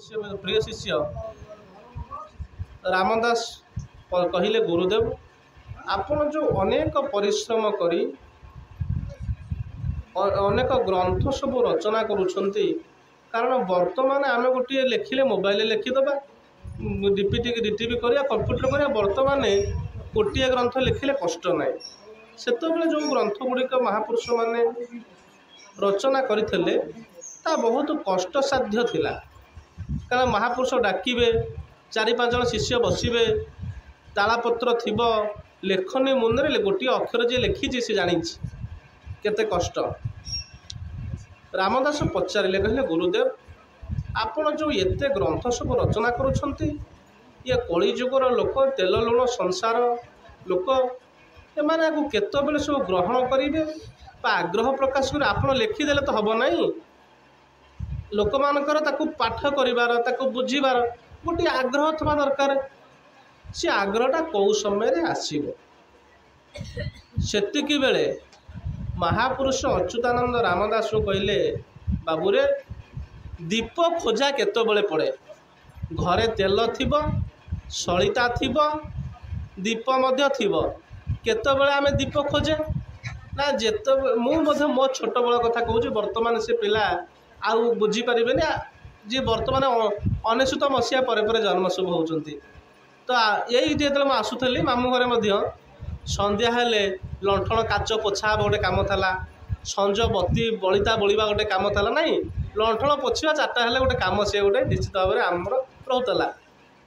प्रिय शिष्य रामदास कहले गुरुदेव आपण जो अनेक परिश्रम करी अनेक ग्रंथ सब रचना करुछंती कारण वर्तमान आम गोटे लिखिले मोबाइल लिखिदबा डीपीटी करिया कंप्यूटर करिया वर्तमान गोटे ग्रंथ लिखिले कष्ट नाई सेतबेले जो ग्रंथ गुड़िक महापुरुष माने रचना करथिले ता बहुत कष्ट साध्य थिला कारण महापुरुष डाकिबे 4-5 जन शिष्य बसिबे तालापत्र थिबो लेखनी मुंदरे गोटे अक्षर जे लिखिछि से जानिछि केते कष्ट। रामदास पचारे कहले गुरुदेव आपण जो एते ग्रंथ सब रचना करुछंती ये कली जुगर लोक तेल लुण संसार लोक एमाने को केतबेले सब ग्रहण करिवे आग्रह प्रकाश कर आपण लिखिदेले तो हबो नहीं लोक मानकर ताकू पाठ करिवार ताकू बुझीबार गोटे आग्रह थवा दरकार से आग्रहटा कौ समय आसीबो सेतिकी बेले महापुरुष अच्युतानंद रामदास कहले बाबूरे दीप खोजा केतबेले पड़े घरे तेल थिबो सलिता थिबो दीप मध्य थिबो केतबेले आमे दीप खोजे ना जेत मु मो छोट बड़ कथा कहूँ वर्तमान से पिला आउ बुझी पारे जी वर्तमान 19 मसीहा पर जन्म शुभ होती तो यही जो आसुली मामू घरे संध्या हेले लंठन काच पोछा गोटे कम था संज बत्ती बलिता बलिबा गोटे कम था ना लंठन पोछा 4टा हेले गोटे कम सी गोटे निश्चित भाव में आमर रोला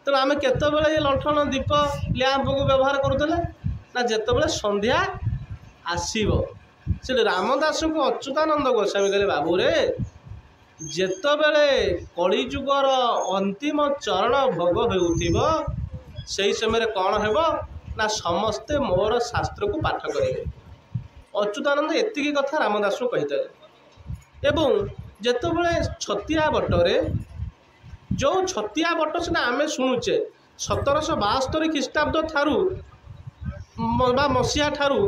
तेणु आम केतबेले लंठन दीप लैंप को व्यवहार करूँ ना जितेबाला संध्या आसब से रामदास को अच्युतानंद गोस्वामी कहले बाबूरे जेतबेले कलिजुगर अंतिम चरण भोग होउथिबो से समय कौन हेबो ना समस्ते मोर शास्त्र को पाठ करेंगे। अच्युतानंद एतिकी कथा रामदास को कहीदेले एवं जेतबेले छतिया बटरे जो छतिया बट से आम शुणुचे 1772 ख्रीष्टाब्द ठारू मसीहा ठारू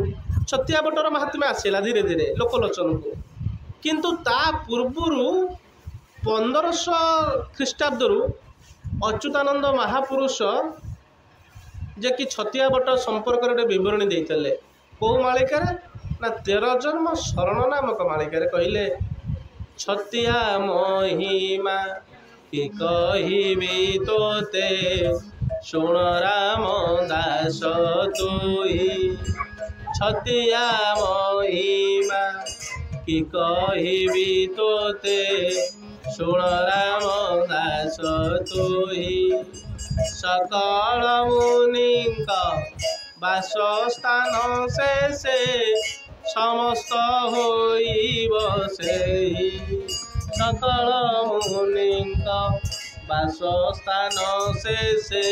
छतिया बटर महात्म्य आसला धीरे धीरे लोकलोचन को किंतु ता पूर्वर 1500 ख्रीष्टाब्द अच्युतानंद महापुरुष जे कि छतिया बट संपर्क बरणी देते कौ मालिकार ना 13 जन्म शरण नामक मालिकार कहले छतिया महिमा कि कहिबी तोते शुण राम दास तुई छतिया महिमा कि कहिबी तोते शुण राम दास तुई सकल मुनिंक वासस्थान से समस्त होइब सेहि सकल मुनिंक वासस्थान से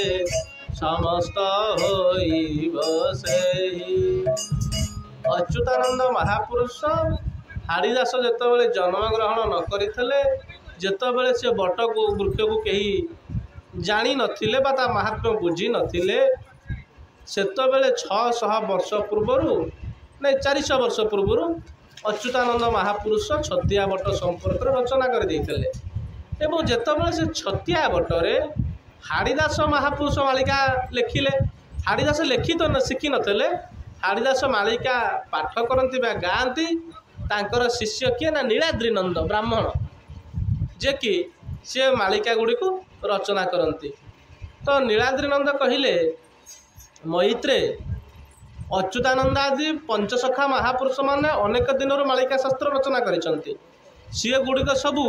समस्त होइब सेहि। अच्युतानंद महापुरुष हाड़ीदास जितेबाला जन्म ग्रहण न करथिले जितेबाला से बट को वृक्ष को कहीं जानी नथिले बा ता महात्म्य बुझी नथिले सेतबेले 600 वर्ष पूर्वर नहीं 400 वर्ष पूर्वर अच्युतानंद महापुरुष छतिया बट संपर्क रचना कर देइथिले एवं जेतबेले से छतिया बटरे हाड़ीदास महापुरुष मालिका लिखिले हाड़ीदास लिखी तो शिखी नथिले हाड़ीदास मालिका पाठ करती गाँती तांकर शिष्य किए ना नीलाद्री नंद ब्राह्मण जे कि सी मालिका गुड़ी को रचना करती तो नीलाद्री नंद कहले मैत्रे अच्युतानंद आदि पंचसखा महापुरुष माने अनेक दिन मालिका शास्त्र रचना करिसंती सी गुड़िक सबू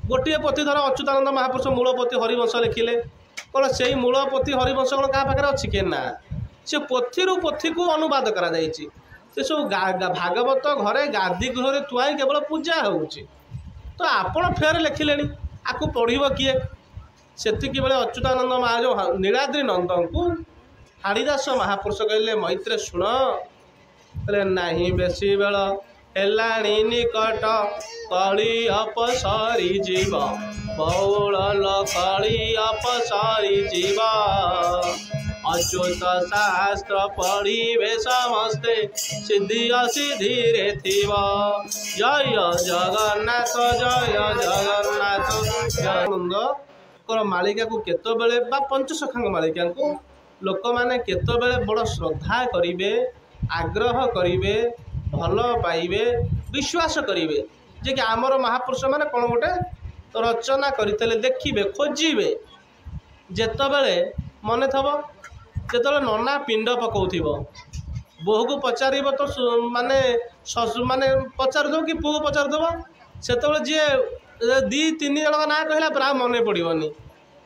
गोटे पोथी धर अच्युतानंद महापुरुष मूलपोथी हरिवंश लिखिले कौन से मूलपोथी हरिवंश कौन क्या पाखे अच्छी के ना से पोथी पोथी को अनुवाद करा जायछि से सब भागवत घरे गादी गृह थुआई केवल पूजा होउछि तो आपण फेर लिखिले आपको पढ़व किए सेतिकी बेले अच्युतानंद महा जो नीलाद्री नंद को हाड़ीदास महापुरुष कहले मैत्रे शुण कहले नहीं बेसी बेल हेलाणी निकट कली अपसरी जीव बहुल कली अपसरी जीव अच्युत शास्त्र पढ़िबे समस्ते सिद्धि असिद्धि रे थिब जय जगन्नाथ जय जगन्नाथ। मालिका को केतबेले बा पंचसखांग मालिका को लोक माने केतबेले बड़ श्रद्धा करिवे आग्रह करिवे भल पाइबे विश्वास करिवे जे कि आमर महापुरुष माने कौन गोटे रचना करते देखिए खोजे जेतबेले मन थब जेतबेले नना पिंड पकाउथिब बोहू को पचार तो माने माने पचार दो कि पुओ पचार दब से जी दी तीन जन ना कहला प्राय मन पड़ोनी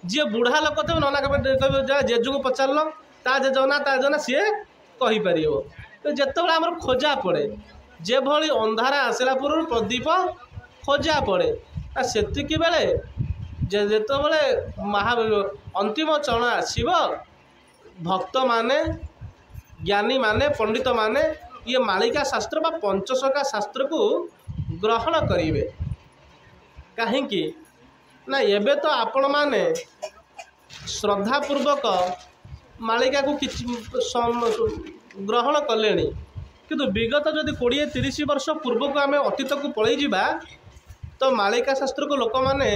जी बुढ़ा लोक थे नना कह जेजू को पचार ता जेजना ता जेजना सी कहीपर तो जितेबाला आम खोजा पड़े जे भली अंधारा आसला पूर्व प्रदीप खोजा पड़े सेतिकी बेले जेतेबेले महा अंतिम चरण आसब भक्त माने ज्ञानी माने पंडित माने ये मालिका शास्त्र बा पंचसखा शास्त्र को ग्रहण करेंगे कहीं ना एबे तो आपण माने श्रद्धापूर्वक मालिका को ग्रहण कले किंतु विगत जदि 20-30 वर्ष पूर्व को आम अतीत को पलैजा तो मालिका शास्त्र को लोक मैंने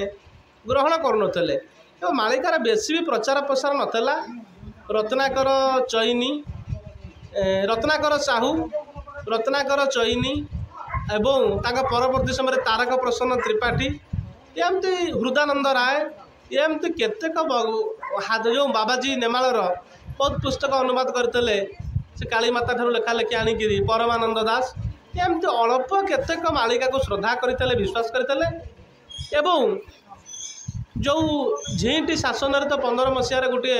ग्रहण करुले तो मालिकार बेसी भी प्रचार प्रसार नाला रत्नाकर चैनी रत्नाकर साहू रत्नाकर चैनी एवं परवर्ती समय तारक प्रसन्न त्रिपाठी एमती हृदानंद राय एमती केतेक जो बाबाजी नेमालर बहुत पुस्तक अनुवाद करते से कालीमाता ठार लेखा लेखि आणिक परमानंद दास एमती अल्प केतेक मालिका को श्रद्धा करते विश्वास करते एवं जो झीटी शासन तो 15 मसीह गोटे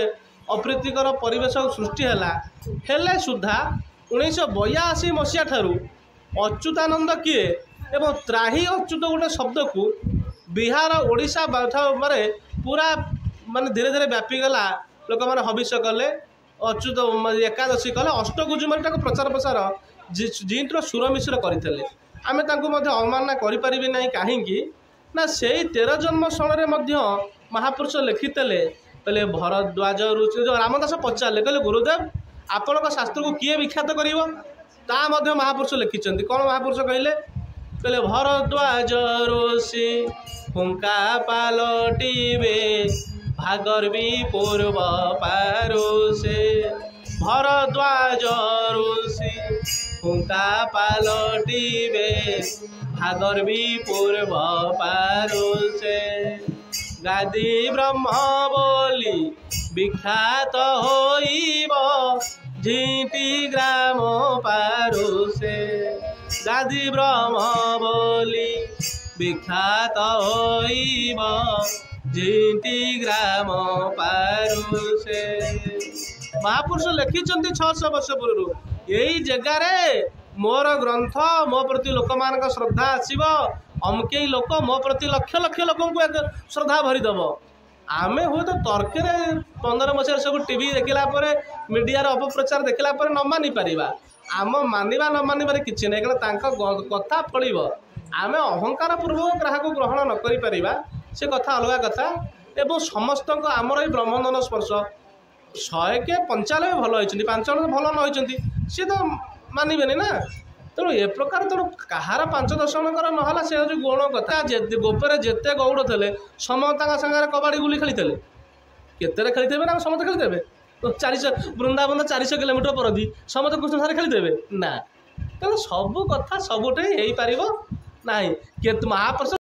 अप्रीतिकर परिवेश सृष्टि है सुधा 1982 मसीहा ठारू अच्युतानंद किए एवं त्राही अच्युत गोटे शब्द को बिहार ओडिशा मारे पूरा माने धीरे धीरे व्यापीगला लोक मैंने हविष्य कले अच्युत एकादशी कले अष्टगुजुमारी को प्रचार प्रसार जींटर सुर मिश्र करते आम अवमानना करें ना कहीं ना से 13 जन्म क्षण महापुरुष लिखिते कहले भरद्वाज ऋषि जो रामदास पचारे कहले गुरुदेव आपण शास्त्र को किए विख्यात कर महापुरुष लिखिं कौन महापुरुष कहले भरद्वाज ऋषि हुंका पालटिबे भागर्वी पूर्व पारुषे भरद्वाज ऋषि हुंका पालटिबे भागर्वी पूर्व पारुषे गादी ब्रह्म बोली विख्यात होइब झीटी ग्राम पारुषे गादी ब्रह्म बोली विख्यात होइब झीटी ग्राम पारुषे महापुरुष लिखिं 600 वर्ष पूर्व यही जगार मोर ग्रंथ मो प्रति लोक मान श्रद्धा आसब अमके लोक मो प्रति लक्ष लक्ष लोक को श्रद्धा भरीदब आम हूँ तो तर्करे 15 मसीह सब टीवी देखला मीडिया अपप्रचार देखला न मानि पारिबा आम मानिबा न मानिबार किछि नै कारण कथा फलिब आम अहंकार पूर्वक ग्राहक ग्रहण न करि पारिबा से कथा अलग कथा एवं समस्त आमर ये ब्रह्मंदन स्पर्श 100 के 95 भल होती 5 जन भल न होती सी तो मानबे ना तेणु ए प्रकार तेणु कहार 5-10 जनकर नाला से हूँ गुण कथा गोपरे जिते गौड़ थे समस्त सागर कबाड़ी गुली खेली केते खेली ना समस्त खेलीदेवे 400 वृंदावन 400 किलोमीटर पर समस्त कृष्ण सारे खेलीदेवे ना तेणु सब कथा सबुठे हो पार ना महापुरुष